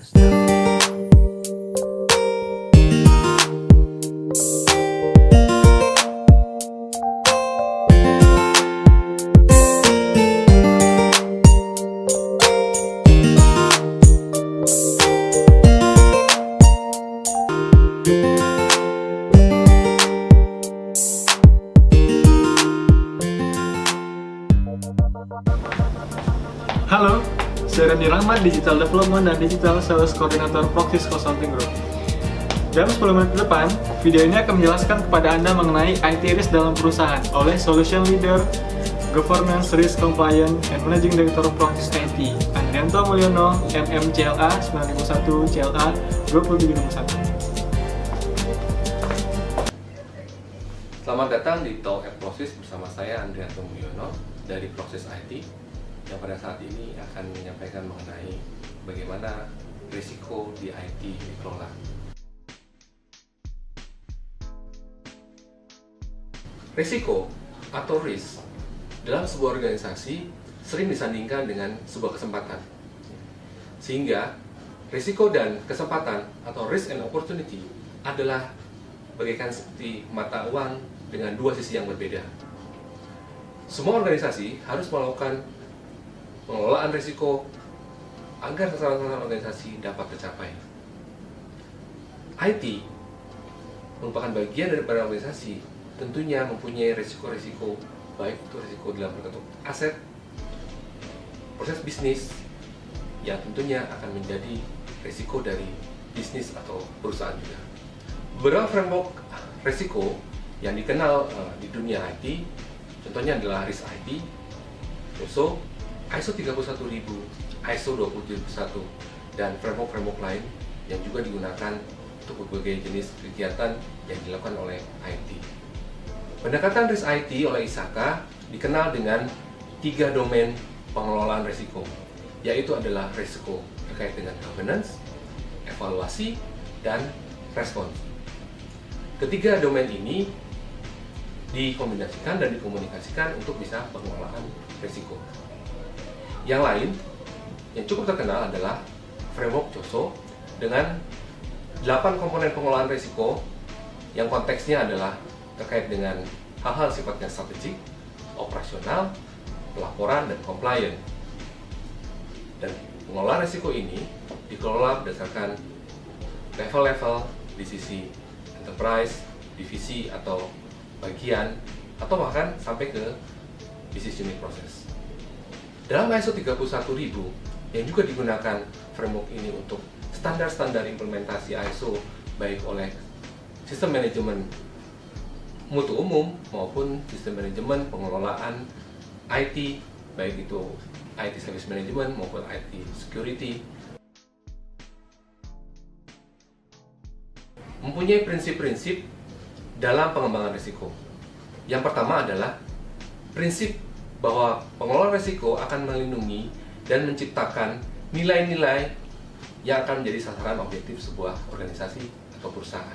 Master. Halo, saya Randy Rahmat, Digital Development dan Digital Sales Coordinator Proxys Consulting Group. Dalam 10 menit ke depan, video ini akan menjelaskan kepada Anda mengenai IT risk dalam perusahaan oleh Solution Leader, Governance Risk Compliance, and Managing Director Proxys IT, Andrianto Mulyono, MM CLA 9001 CLA 2761. Selamat datang di Talk at Proxys bersama saya Andrianto Mulyono dari Proxys IT yang pada saat ini akan menyampaikan mengenai bagaimana risiko di IT dikelola. Risiko atau risk dalam sebuah organisasi sering disandingkan dengan sebuah kesempatan. Sehingga risiko dan kesempatan atau risk and opportunity adalah bagaikan seperti mata uang dengan dua sisi yang berbeda. Semua organisasi harus melakukan pengelolaan risiko agar sasaran-sasaran organisasi dapat tercapai. IT merupakan bagian daripada organisasi, tentunya mempunyai risiko-risiko, baik itu risiko dalam bentuk aset, proses bisnis, yang tentunya akan menjadi risiko dari bisnis atau perusahaan juga. Beberapa framework risiko yang dikenal di dunia IT, contohnya adalah RISC IT, ISO 31000, ISO 27001, dan framework-framework lain yang juga digunakan untuk berbagai jenis kegiatan yang dilakukan oleh IT. Pendekatan risk IT oleh ISAKA dikenal dengan 3 domain pengelolaan risiko, yaitu adalah risiko terkait dengan governance, evaluasi, dan respons. Ketiga domain ini dikombinasikan dan dikomunikasikan untuk bisa pengelolaan risiko. Yang lain yang cukup terkenal adalah framework COSO dengan 8 komponen pengelolaan risiko yang konteksnya adalah terkait dengan hal-hal sifatnya strategik, operasional, pelaporan, dan compliance. Dan pengelolaan risiko ini dikelola berdasarkan level-level di sisi enterprise, divisi atau bagian, atau bahkan sampai ke business unit proses. Dalam ISO 31000 yang juga digunakan framework ini untuk standar-standar implementasi ISO baik oleh sistem manajemen mutu umum maupun sistem manajemen pengelolaan IT, baik itu IT service management maupun IT security, mempunyai prinsip-prinsip dalam pengembangan risiko. Yang pertama adalah prinsip bahwa pengelolaan risiko akan melindungi dan menciptakan nilai-nilai yang akan menjadi sasaran objektif sebuah organisasi atau perusahaan.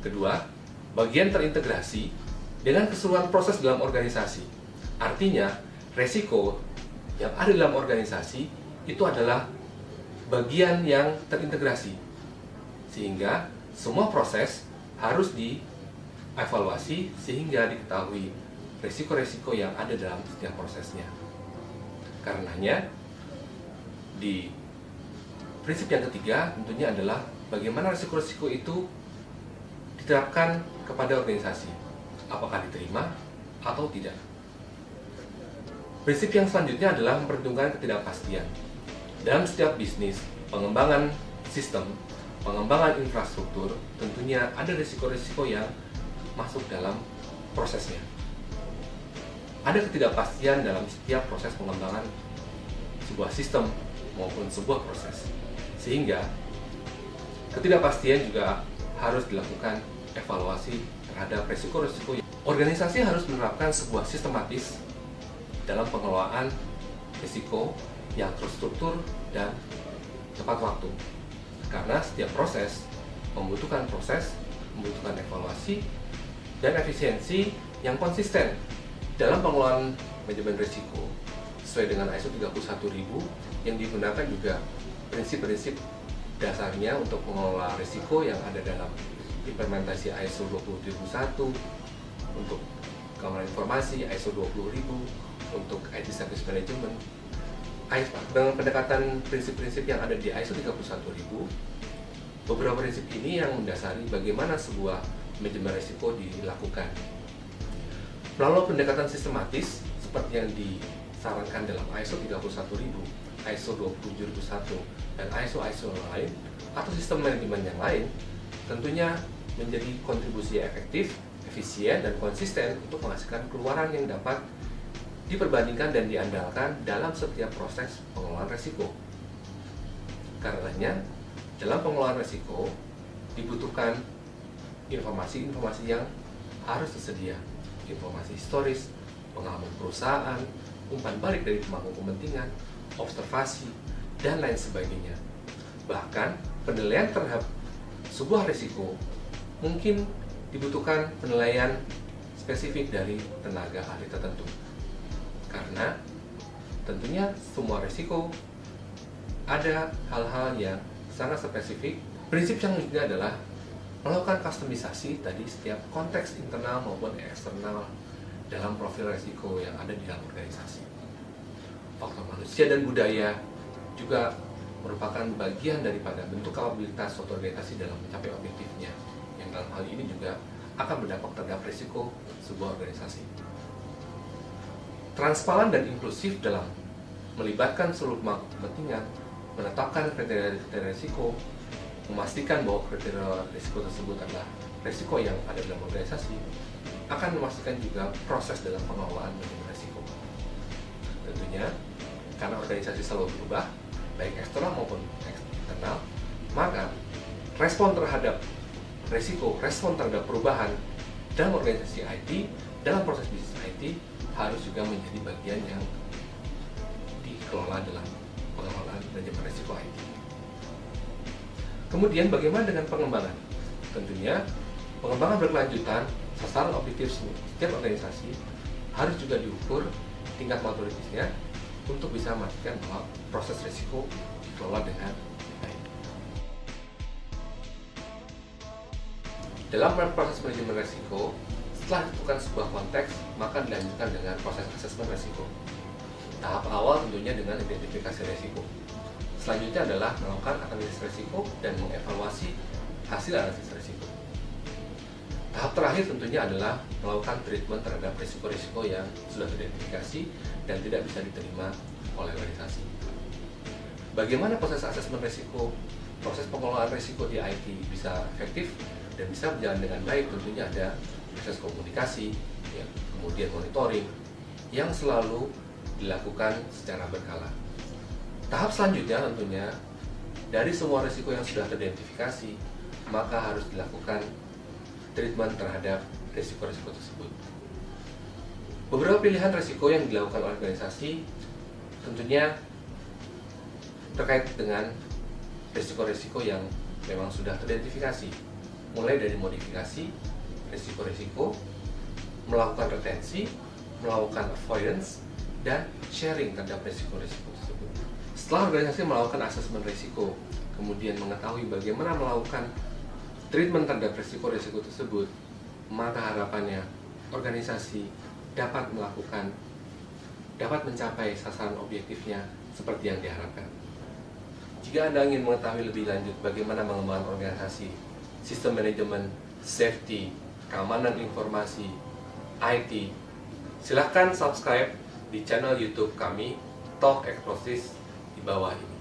Kedua, bagian terintegrasi dengan keseluruhan proses dalam organisasi. Artinya, risiko yang ada dalam organisasi itu adalah bagian yang terintegrasi, sehingga semua proses harus dievaluasi sehingga diketahui risiko-risiko yang ada dalam setiap prosesnya. Karenanya, di prinsip yang ketiga tentunya adalah bagaimana risiko-risiko itu diterapkan kepada organisasi, apakah diterima atau tidak. Prinsip yang selanjutnya adalah memperhitungkan ketidakpastian. Dalam setiap bisnis, pengembangan sistem, pengembangan infrastruktur, tentunya ada risiko-risiko yang masuk dalam prosesnya. Ada ketidakpastian dalam setiap proses pengembangan sebuah sistem maupun sebuah proses. Sehingga ketidakpastian juga harus dilakukan evaluasi terhadap risiko-risiko. Organisasi harus menerapkan sebuah sistematis dalam pengelolaan risiko yang terstruktur dan tepat waktu. Karena setiap proses, membutuhkan evaluasi, dan efisiensi yang konsisten dalam pengelolaan manajemen risiko sesuai dengan ISO 31000 yang digunakan juga prinsip-prinsip dasarnya untuk mengelola risiko yang ada dalam implementasi ISO 20001 untuk keamanan informasi, ISO 20000 untuk IT Service Management. Dengan pendekatan prinsip-prinsip yang ada di ISO 31000, beberapa prinsip ini yang mendasari bagaimana sebuah manajemen risiko dilakukan. Melalui pendekatan sistematis seperti yang disarankan dalam ISO 31000, ISO 27001, dan ISO yang lain, atau sistem manajemen yang lain, tentunya menjadi kontribusi efektif, efisien, dan konsisten untuk menghasilkan keluaran yang dapat diperbandingkan dan diandalkan dalam setiap proses pengelolaan risiko. Karenanya, dalam pengelolaan risiko dibutuhkan informasi-informasi yang harus tersedia, informasi historis, pengalaman perusahaan, umpan balik dari pemangku kepentingan, observasi, dan lain sebagainya. Bahkan, penilaian terhadap sebuah risiko mungkin dibutuhkan penilaian spesifik dari tenaga ahli tertentu. Karena tentunya semua risiko ada hal-hal yang sangat spesifik. Prinsip yang ketiga adalah melakukan kustomisasi tadi setiap konteks internal maupun eksternal dalam profil risiko yang ada di dalam organisasi. Faktor manusia dan budaya juga merupakan bagian daripada bentuk kapabilitas suatu organisasi dalam mencapai objektifnya, yang dalam hal ini juga akan berdampak terhadap risiko sebuah organisasi. Transparan dan inklusif dalam melibatkan seluruh pemangku kepentingan, menetapkan kriteria risiko, memastikan bahwa kriteria risiko tersebut adalah risiko yang ada dalam organisasi, akan memastikan juga proses dalam pengelolaan manajemen risiko. Tentunya, karena organisasi selalu berubah, baik eksternal maupun internal, maka respon terhadap risiko, respon terhadap perubahan dalam organisasi IT, dalam proses bisnis IT, harus juga menjadi bagian yang dikelola dalam pengelolaan manajemen risiko IT. Kemudian bagaimana dengan pengembangan? Tentunya pengembangan berkelanjutan, sasaran objektif setiap organisasi harus juga diukur tingkat maturitasnya untuk bisa memastikan bahwa proses risiko dikelola dengan baik. Dalam proses manajemen risiko, setelah ditentukan sebuah konteks, maka dilanjutkan dengan proses asesmen risiko. Tahap awal tentunya dengan identifikasi risiko. Selanjutnya adalah melakukan analisis risiko dan mengevaluasi hasil analisis risiko. Tahap terakhir tentunya adalah melakukan treatment terhadap risiko-risiko yang sudah teridentifikasi dan tidak bisa diterima oleh organisasi. Bagaimana proses asesmen risiko, proses pengelolaan risiko di IT bisa efektif dan bisa berjalan dengan baik? Tentunya ada proses komunikasi, ya, kemudian monitoring yang selalu dilakukan secara berkala. Tahap selanjutnya tentunya dari semua risiko yang sudah teridentifikasi, maka harus dilakukan treatment terhadap risiko-risiko tersebut. Beberapa pilihan risiko yang dilakukan oleh organisasi tentunya terkait dengan risiko-risiko yang memang sudah teridentifikasi, mulai dari modifikasi risiko-risiko, melakukan retensi, melakukan avoidance, dan sharing terhadap risiko-risiko tersebut. Setelah organisasi melakukan asesmen risiko, kemudian mengetahui bagaimana melakukan treatment terhadap risiko-risiko tersebut, maka harapannya organisasi dapat mencapai sasaran objektifnya seperti yang diharapkan. Jika Anda ingin mengetahui lebih lanjut bagaimana mengembangkan organisasi, sistem manajemen, safety, keamanan informasi, IT, silahkan subscribe di channel YouTube kami, Talk Explosive, di bawah ini.